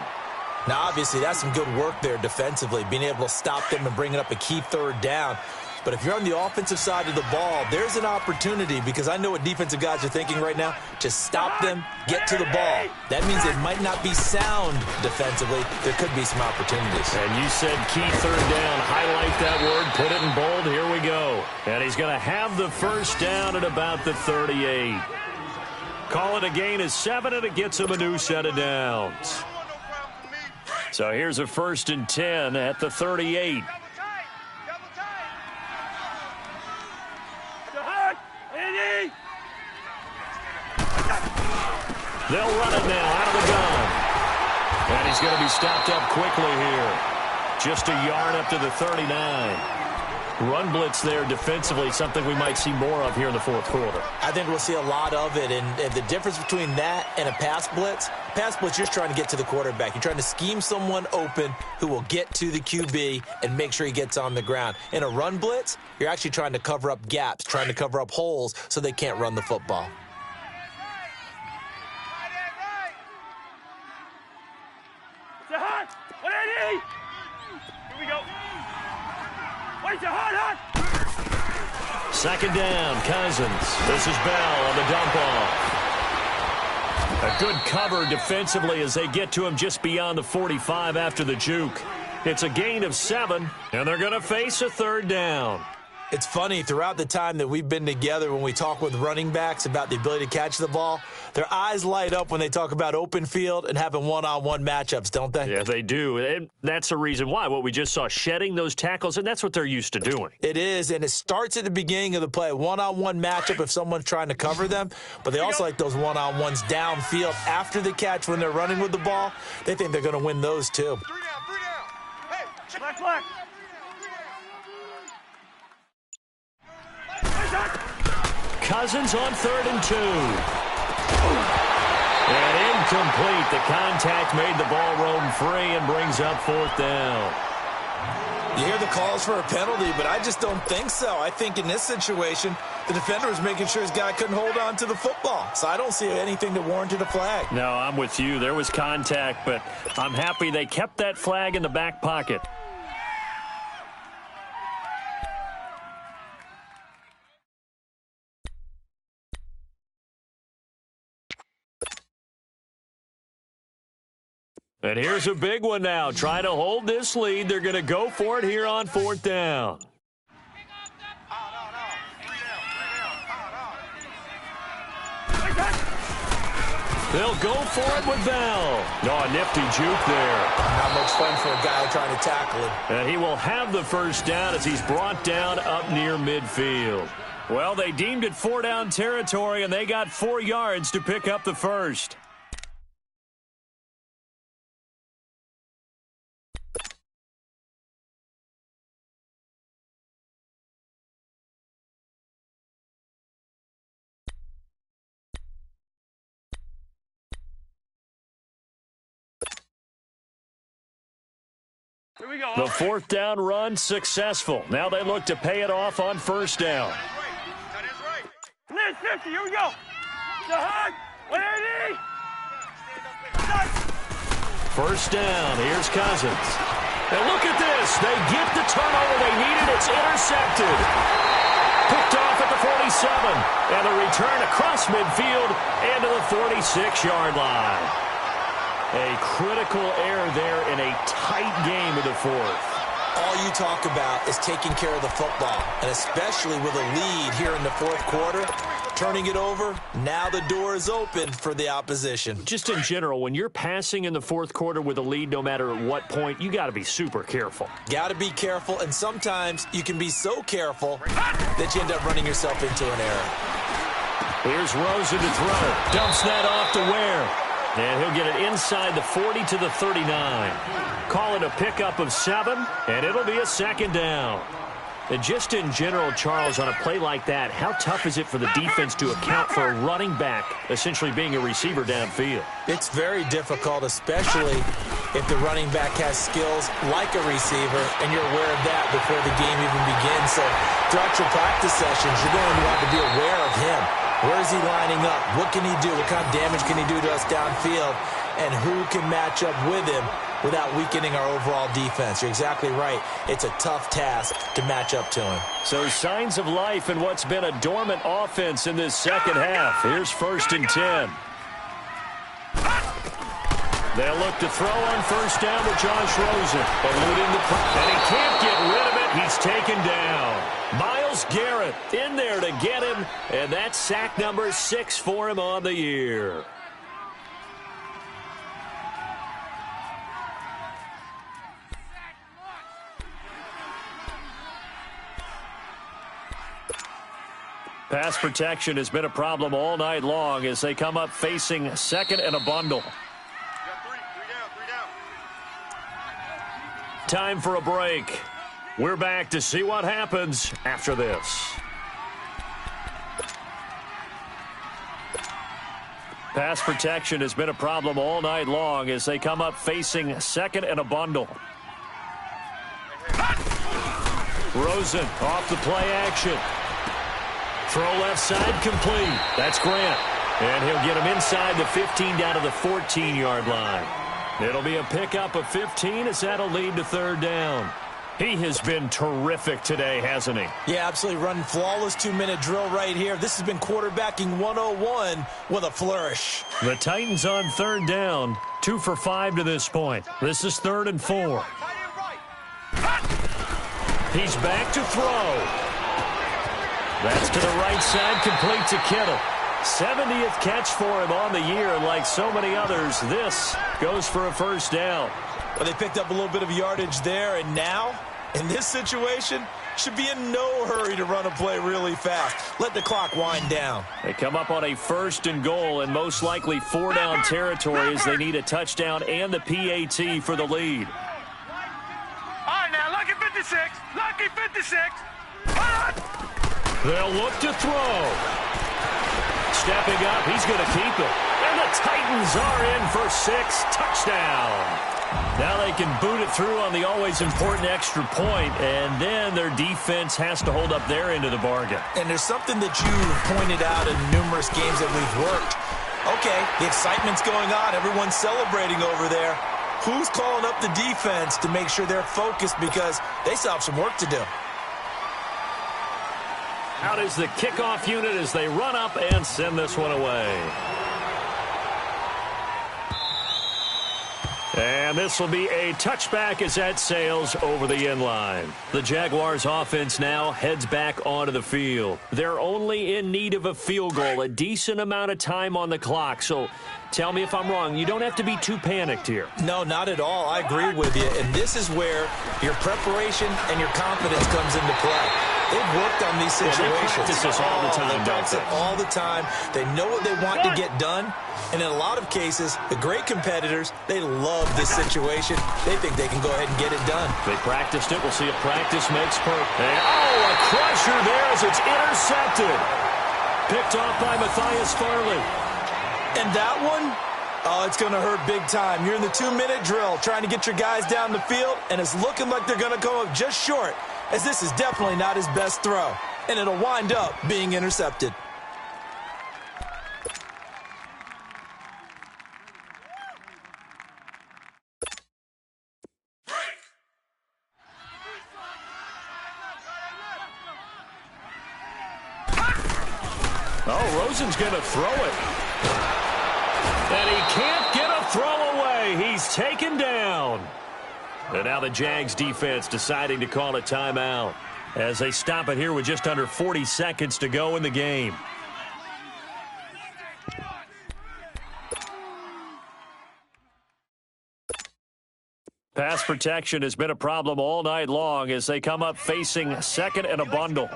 Now, obviously, that's some good work there defensively, being able to stop them and bringing up a key 3rd down. But if you're on the offensive side of the ball, there's an opportunity because I know what defensive guys are thinking right now. Just stop them, get to the ball. That means they might not be sound defensively. There could be some opportunities. And you said key 3rd down. Highlight that word, put it in bold. Here we go. And he's going to have the first down at about the 38. Call it a gain of 7, and it gets him a new set of downs. So here's a 1st and 10 at the 38. They'll run it now out of the gun. And he's going to be stopped up quickly here. Just a yard up to the 39. Run blitz there defensively, something we might see more of here in the 4th quarter. I think we'll see a lot of it, and the difference between that and a pass blitz, you're trying to get to the quarterback. You're trying to scheme someone open who will get to the QB and make sure he gets on the ground. In a run blitz, you're actually trying to cover up gaps, trying to cover up holes so they can't run the football. Second down, Cousins. This is Bell on the dump off. A good cover defensively as they get to him just beyond the 45 after the juke. It's a gain of 7, and they're going to face a 3rd down. It's funny, throughout the time that we've been together, when we talk with running backs about the ability to catch the ball, their eyes light up when they talk about open field and having one-on-one matchups, don't they? Yeah, they do. And that's the reason why. What we just saw, shedding those tackles, and that's what they're used to doing. It is, and it starts at the beginning of the play. One-on-one matchup if someone's trying to cover them, but they also like those one-on-ones downfield after the catch when they're running with the ball. They think they're going to win those, too. 3 down. Hey, Black, black. Cousins on 3rd and 2. And incomplete. The contact made the ball roam free and brings up 4th down. You hear the calls for a penalty, but I just don't think so. I think in this situation, the defender was making sure his guy couldn't hold on to the football. So I don't see anything that warranted a flag. No, I'm with you. There was contact, but I'm happy they kept that flag in the back pocket. And here's a big one now. Trying to hold this lead. They're going to go for it here on 4th down. They'll go for it with Bell. Oh, a nifty juke there. Not much fun for a guy trying to tackle him. And he will have the 1st down as he's brought down up near midfield. Well, they deemed it 4-down territory, and they got 4 yards to pick up the 1st. Here we go. The 4th down run successful. Now they look to pay it off on 1st down. That is right. Liz, 50, here we go. The hug. 180. 1st down. Here's Cousins. And look at this. They get the turnover they needed. It's intercepted. Picked off at the 47. And a return across midfield and to the 46-yard line. A critical error there in a tight game of the 4th. All you talk about is taking care of the football, and especially with a lead here in the 4th quarter, turning it over, now the door is open for the opposition. Just in general, when you're passing in the 4th quarter with a lead, no matter at what point, you got to be super careful. Got to be careful, and sometimes you can be so careful that you end up running yourself into an error. Here's Rosen to throw. Dumps that off to Ware. And he'll get it inside the 40 to the 39. Call it a pickup of 7, and it'll be a 2nd down. And just in general, Charles, on a play like that, how tough is it for the defense to account for a running back essentially being a receiver downfield? It's very difficult, especially if the running back has skills like a receiver, and you're aware of that before the game even begins. So throughout your practice sessions, you're going to have to be aware of him. Where is he lining up? What can he do? What kind of damage can he do to us downfield? And who can match up with him without weakening our overall defense? You're exactly right. It's a tough task to match up to him. So signs of life in what's been a dormant offense in this 2nd half. Here's 1st and 10. They'll look to throw on 1st down to Josh Rosen. Eluding the and he can't get rid of it. He's taken down. Myles Garrett in there to get him, and that's sack number 6 for him on the year. Pass protection has been a problem all night long as they come up facing 2nd and a bundle. You got 3 down. Time for a break. We're back to see what happens after this. Pass protection has been a problem all night long as they come up facing 2nd and a bundle. Rosen off the play action. Throw left side complete. That's Grant. And he'll get him inside the 15 down to the 14-yard line. It'll be a pickup of 15 as that'll lead to 3rd down. He has been terrific today, hasn't he? Yeah, absolutely. Running flawless 2-minute drill right here. This has been quarterbacking 101 with a flourish. The Titans on 3rd down. 2 for 5 to this point. This is 3rd and 4. He's back to throw. That's to the right side, complete to Kittle. 70th catch for him on the year, and like so many others, this goes for a first down. Well, they picked up a little bit of yardage there, and now, in this situation, should be in no hurry to run a play really fast. Let the clock wind down. They come up on a 1st and goal, and most likely 4-down territory as they need a touchdown and the PAT for the lead. All right, now, lucky 56. Lucky 56. They'll look to throw. Stepping up, he's going to keep it. And the Titans are in for 6. Touchdown. Now they can boot it through on the always important extra point, and then their defense has to hold up their end of the bargain. And there's something that you've pointed out in numerous games that we've worked. Okay, the excitement's going on. Everyone's celebrating over there. Who's calling up the defense to make sure they're focused, because they still have some work to do? Out is the kickoff unit as they run up and send this one away. And this will be a touchback as that sails over the end line. The Jaguars offense now heads back onto the field. They're only in need of a field goal, a decent amount of time on the clock. So tell me if I'm wrong. You don't have to be too panicked here. No, not at all. I agree with you. And this is where your preparation and your confidence comes into play. They've worked on these situations. They practice this all the time, they don't practice they? it all the time. They know what they want to get done. And in a lot of cases, the great competitors, they love this situation. They think they can go ahead and get it done. They practiced it. We'll see if practice makes perfect. Oh, a crusher there as it's intercepted. Picked off by Matthias Farley. And that one, oh, it's going to hurt big time. You're in the 2-minute drill trying to get your guys down the field, and it's looking like they're going to come up just short, as this is definitely not his best throw. And it'll wind up being intercepted. Oh, Rosen's going to throw it. And he can't get a throw away. He's taken down. And now the Jags defense deciding to call a timeout as they stop it here with just under 40 seconds to go in the game. Pass protection has been a problem all night long as they come up facing second and a bundle.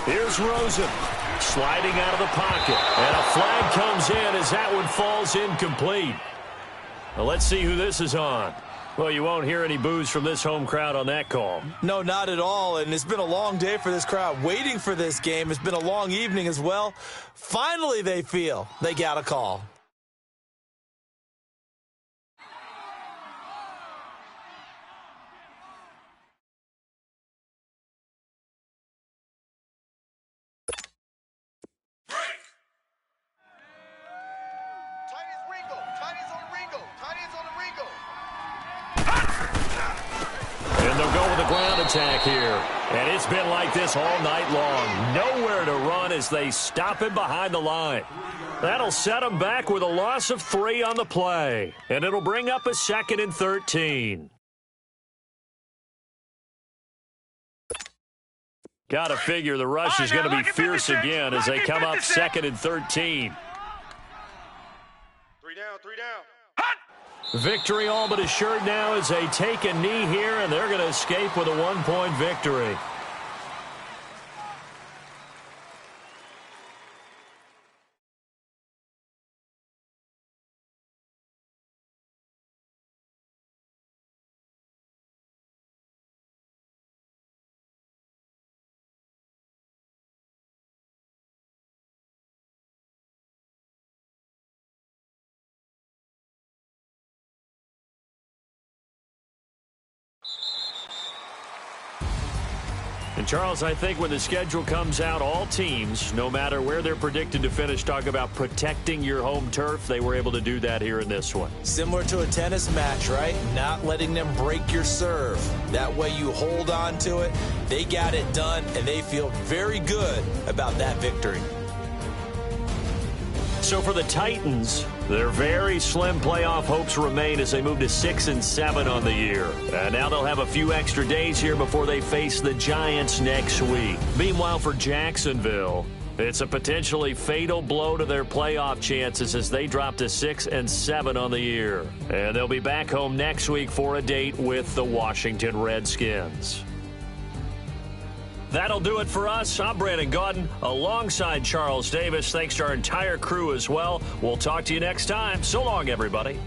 Here's Rosen sliding out of the pocket. And a flag comes in as that one falls incomplete. Well, let's see who this is on. Well, you won't hear any boos from this home crowd on that call. No, not at all. And it's been a long day for this crowd waiting for this game. It's been a long evening as well. Finally, they feel they got a call. Attack here, and it's been like this all night long. Nowhere to run as they stop him behind the line. That'll set him back with a loss of 3 on the play, and it'll bring up a 2nd and 13. Gotta figure the rush is going to be fierce again as they come up 2nd and 13. 3 down, 3 down. Victory all but assured now as they take a knee here, and they're going to escape with a 1-point victory. And Charles, I think when the schedule comes out, all teams, no matter where they're predicted to finish, talk about protecting your home turf. They were able to do that here in this one. Similar to a tennis match, right? Not letting them break your serve. That way you hold on to it. They got it done, and they feel very good about that victory. So for the Titans, their very slim playoff hopes remain as they move to 6-7 on the year. And now they'll have a few extra days here before they face the Giants next week. Meanwhile, for Jacksonville, it's a potentially fatal blow to their playoff chances as they drop to 6-7 on the year. And they'll be back home next week for a date with the Washington Redskins. That'll do it for us. I'm Brandon Gaudin alongside Charles Davis. Thanks to our entire crew as well. We'll talk to you next time. So long, everybody.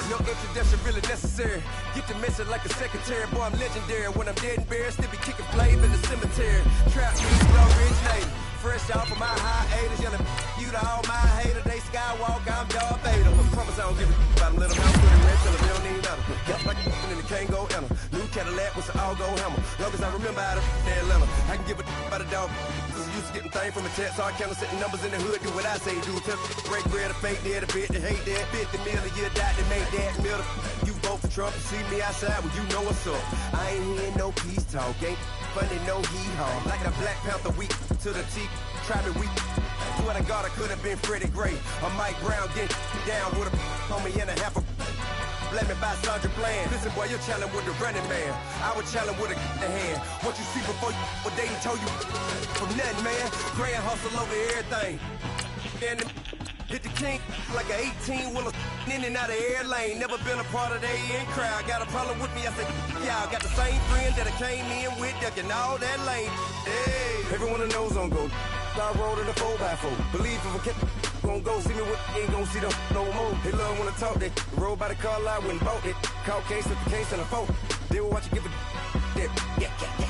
No introduction really necessary. Get the message like a secretary. Boy, I'm legendary. When I'm dead and buried, still be kicking flames in the cemetery. Trap music, low rich native. Fresh off of my hiatus. Yelling you to all my haters. They skywalk, I'm Darth Vader. I promise I don't give a about them. Let them out for the rest till the real need better. Got like and it can't go enter. New Cadillac with an all-go hammer. Long as I remember how to Atlanta. I can give a about a dog. Used to getting things from a text, hard counter, setting numbers in the hood, do what I say, do. Tell break bread, a fake dead, a bit, to hate that, 50 million a year, die to make that middle. You vote for Trump, you see me outside, well, you know what's up. I ain't hearing no peace talk, ain't funny, no hee-haw. Like the Black Panther week to the T, try me weak. What I got, I could have been Freddie Gray. Or Mike Brown, get down with a homie and a half a. Let me buy Sandra Bland. Listen, boy, you're challenging with the running man. I was challenging with a hand. What you see before you, what they told you from nothing, man. Grand hustle over everything. And hit the king like an 18-wheeler in and out of air lane. Never been a part of the in crowd. Got a problem with me, I said, y'all got the same friend that I came in with, ducking all that lane. Hey, everyone knows on go. I rolled in a 4x4. Believe if I kept gon' go see me with ain't gon' see them no more. They love wanna talk that. Roll by the car lot when bought it. Caught case with the case and a phone. They will watch you give a that.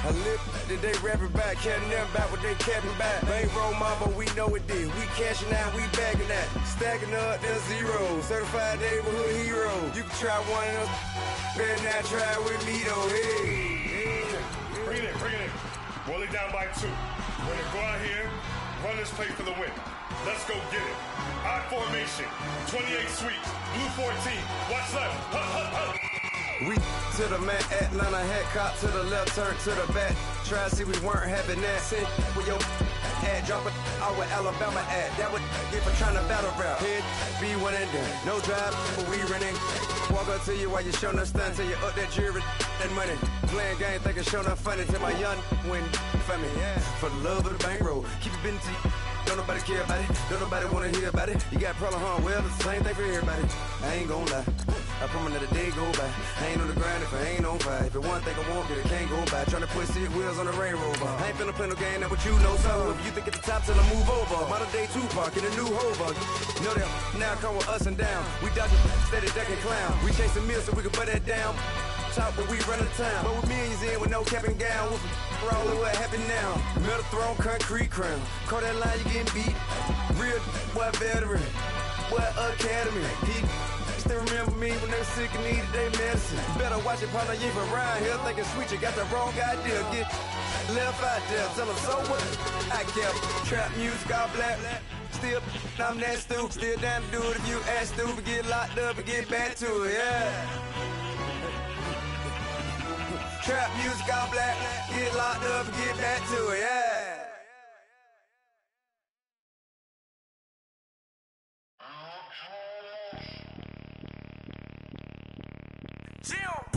I live today rapping back, caring them back what they capping back. Ain't roll mom, but we know it did. We cashing out, we bagging that. Stacking up, there's zero. Certified neighborhood hero. You can try one of those. Better not try with me though. Hey. Bring it in. Roll it down by 2. We're gonna go out here, run this play for the win. Let's go get it. I formation, 28 sweeps, blue 14. Watch left. We to the man, Atlanta hat cop to the left, turn to the back. Try to see we weren't having that. Send with your ad, drop it out with Alabama ad. That would get for trying to battle rap. Head, be one and done. No drive, but we running. Walk up to you while you showing us stun till you up that jury and money. Playing game, thinking showing up funny till my young win for me. Yeah. For the love of the bankroll, keep it been to you. Don't nobody care about it. Don't nobody wanna hear about it. You got problem, huh? Well, it's the same thing for everybody. I ain't gonna lie. I promise that a day go by. I ain't on the grind if I ain't on on fire. If it one thing I want, get it can't go by. Tryna put 6 wheels on the Range Rover. I ain't finna play no game, that what you know. So if you think at the top till I move over. Modern day Tupac in a new Hova. Know that now come with us and down. We dodging steady ducking clown. We chasing meals so we can put that down. Talk when we run the town. But with millions in with no cap and gown. We're all what happened now. Metal throne, concrete crown. Call that line, you getting beat. Real boy veteran. Boy academy. He still remember me when they were sick and needed their medicine. Better watch it, partner, you ain't from around here. Thinking sweet, you got the wrong idea. Get left out there. Tell them so what? I kept trap music all black. Still, I'm that stupid. Still down to do it if you act stupid. Get locked up and get back to it, yeah. Trap music all black. Get locked up and get back to it, yeah. Jim!